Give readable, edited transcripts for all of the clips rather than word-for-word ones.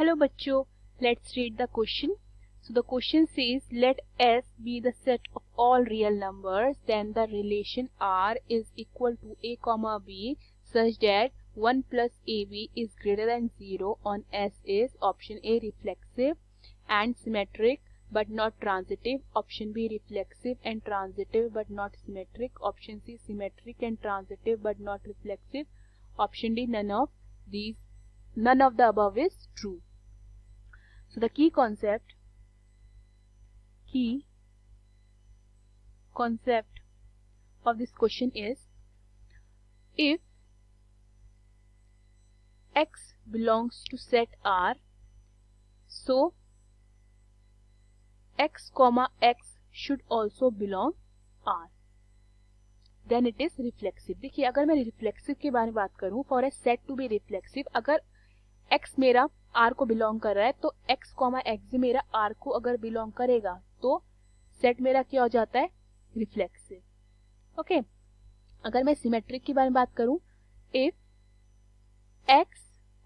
Hello bachcho, let's read the question. So the question says, let S be the set of all real numbers, then the relation R is equal to A comma B such that 1 plus AB is greater than 0 on S is option A reflexive and symmetric but not transitive, option B reflexive and transitive but not symmetric, option C symmetric and transitive but not reflexive, option D none of the above is true. So the key concept of this question is, if X belongs to set R, so X comma X should also belong R, then it is reflexive. देखिए, अगर मैं reflexive के बारे में बात करूं, for a set to be reflexive, अगर X मेरा R को बिलोंग कर रहा है तो X कॉमा X मेरा R को अगर बिलोंग करेगा तो सेट मेरा क्या हो जाता है, रिफ्लेक्सिव. ओके. अगर मैं सिमेट्रिक के बारे में बात करूं, इफ X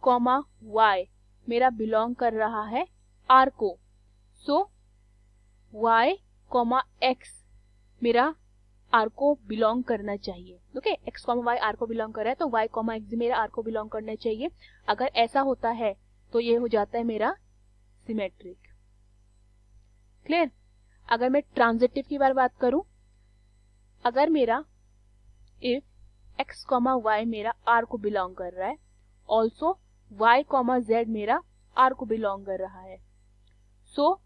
कॉमा Y मेरा बिलोंग कर रहा है R को, सो Y कॉमा X मेरा R को बिलोंग करना चाहिए. Okay. X comma Y R को बिलोंग कर रहा है तो Y कॉमा X मेरा R को बिलोंग करना चाहिए. अगर ऐसा होता है तो ये हो जाता है मेरा सिमेट्रिक. क्लियर. अगर मैं ट्रांजिटिव की बात करूं, अगर मेरा इफ X कॉमा Y मेरा R को बिलोंग कर रहा है, ऑल्सो Y कॉमा Z मेरा R को बिलोंग कर रहा है, सो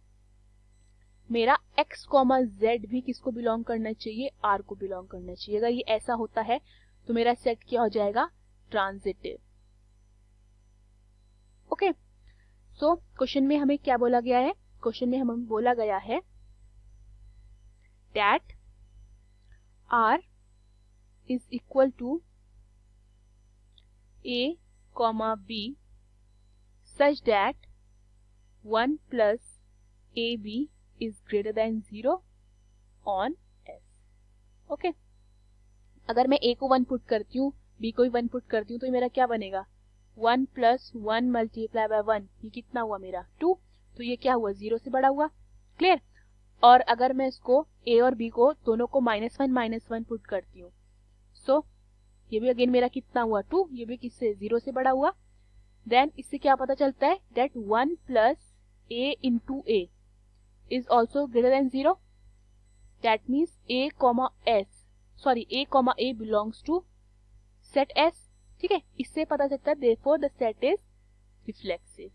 मेरा X कॉमा Z भी किसको बिलोंग करना चाहिए, R को बिलोंग करना चाहिए. अगर ये ऐसा होता है तो मेरा सेट क्या हो जाएगा, ट्रांजिटिव. ओके. सो क्वेश्चन में हमें क्या बोला गया है, क्वेश्चन में हमें बोला गया है that R is equal to A comma B such that 1 plus AB is greater than 0 on S. Okay. अगर मैं A को 1 पुट करती हूँ, B को 1 पुट करती हूँ, तो ये मेरा क्या बनेगा, 1 प्लस 1 मल्टीप्लाई बाय 1, ये कितना हुआ मेरा 2. तो ये क्या हुआ, 0 से बड़ा हुआ. क्लियर. और अगर मैं इसको A और B को दोनों को -1 पुट करती हूँ, सो ये भी अगेन मेरा कितना हुआ 2, ये भी किससे, 0 से बड़ा हुआ. देन इससे क्या पता चलता है, that 1 plus A into A is also greater than 0. That means A comma A belongs to set S. ठीक है. इससे पता चलता है therefore the set is reflexive.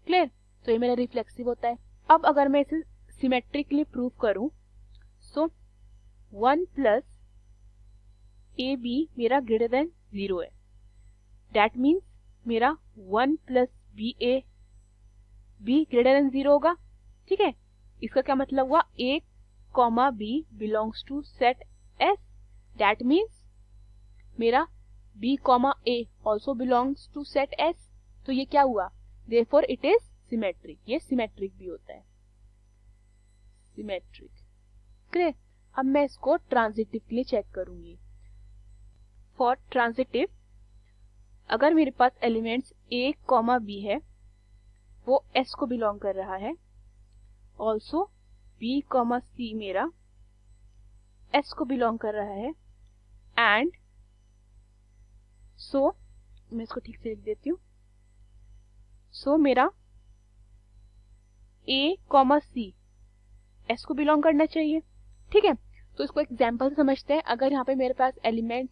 Clear. तो ये मेरा रिफ्लेक्सिव होता है. अब अगर मैं इसे सिमेट्रिकली प्रूव करूं, सो 1 प्लस AB मेरा ग्रेटर देन 0 है. दैट मीन्स मेरा 1 प्लस BA भी ग्रेटर देन 0 होगा. ठीक है. इसका क्या मतलब हुआ, A comma B belongs to set S. That means मेरा B comma A also belongs to set S. तो ये क्या हुआ, देयरफॉर इट इज सिमेट्रिक. ये सिमेट्रिक भी होता है, सिमेट्रिक. क्लियर. अब मैं इसको ट्रांजिटिव के लिए चेक करूंगी. फॉर ट्रांजिटिव, अगर मेरे पास एलिमेंट्स A कॉमा B है, वो S को बिलोंग कर रहा है, ऑल्सो B कॉमा C मेरा S को बिलोंग कर रहा है, एंड सो मैं इसको ठीक से लिख देती हूँ. सो मेरा A कॉमा C S को बिलोंग करना चाहिए. ठीक है. तो इसको एग्जाम्पल से समझते हैं. अगर यहाँ पे मेरे पास element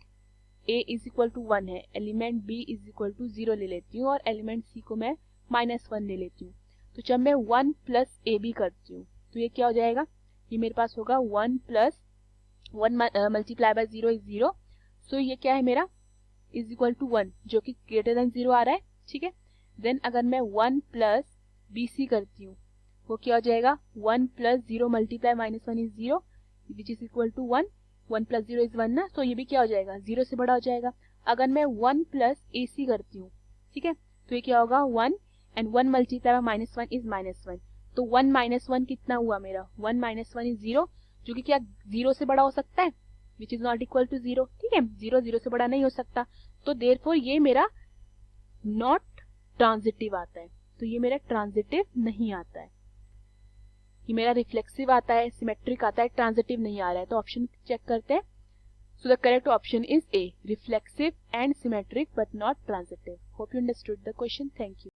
A is equal to 1 है, element B is equal to 0 ले लेती हूँ और एलिमेंट C को मैं -1 ले लेती हूँ. तो जब मैं 1 प्लस AB करती हूँ तो ये क्या हो जाएगा, ये मेरे पास होगा 1 प्लस 1 मल्टीप्लाई बाय 0 इज 0. सो ये क्या है मेरा, इज इक्वल टू 1, जो कि ग्रेटर देन 0 आ रहा है. ठीक है. देन अगर मैं 1 प्लस BC करती हूँ, वो क्या हो जाएगा, 1 plus 0 multiply -1 is 0 which is equal to 1. 1 plus 0 is 1 ना, तो ये भी क्या हो जाएगा, 0 से बड़ा हो जाएगा. अगर मैं 1 प्लस AC करती हूँ, ठीक है, तो ये क्या होगा, 1 एंड 1 मल्टीप्लाई बाय -1 इज -1. तो 1 - 1 कितना हुआ मेरा, 1 - 1 इज 0, जो कि क्या 0 से बड़ा हो सकता है, which is not equal to 0. ठीक है. 0 0 से बड़ा नहीं हो सकता. तो देयरफॉर ये मेरा नॉट ट्रांजिटिव आता है, तो ये मेरा ट्रांजिटिव नहीं आता है। ये मेरा रिफ्लेक्सिव आता है, सिमेट्रिक आता है, ट्रांजिटिव नहीं आ रहा है। तो ऑप्शन चेक करते हैं। So the correct option is a, reflexive and symmetric but not transitive. Hope you understood the question. Thank you.